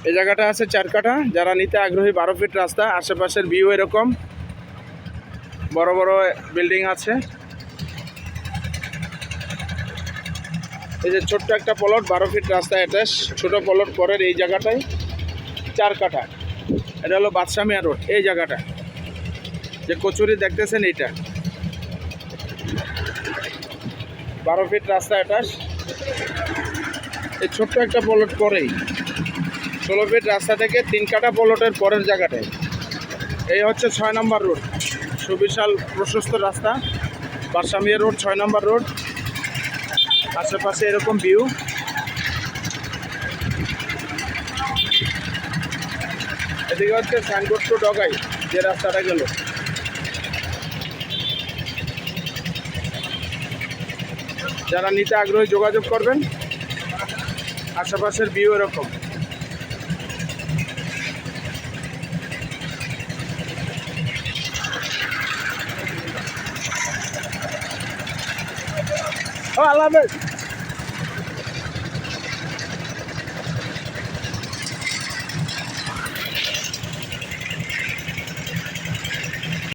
এই জায়গাটা আছে 4 কাঠা। যারা নিতে আগ্রহী, 12 ফিট রাস্তা, আশেপাশের ভিউ এরকম, বড় বড় বিল্ডিং আছে। এই যে ছোট্ট একটা প্লট, 12 ফিট রাস্তা অ্যাটাচ, ছোট প্লট পরের এই জায়গাটায় 4 কাঠা। এটা হলো বাদশা মিয়া রোড। এই জায়গাটা যে কচুরি দেখতেছেন, এইটা 12 ফিট রাস্তা অ্যাটাচ। এই ছোট্ট একটা প্লট পরেই 16 ফিট রাস্তা থেকে 3 কাঠা প্লটের পরের জায়গাটায় এই হচ্ছে 6 নম্বর রোড। সুবিশাল প্রশস্ত রাস্তা, বাদশা মিয়া রোড, 6 নম্বর রোড। আশেপাশে এরকম ভিউ। এদিকে হচ্ছে সাইনবোর্ড টু ডগাই, যে রাস্তাটা গেল। যারা নিতে আগ্রহী যোগাযোগ করবেন। আশেপাশের ভিউ এরকম। আল্লাহ হাফেজ।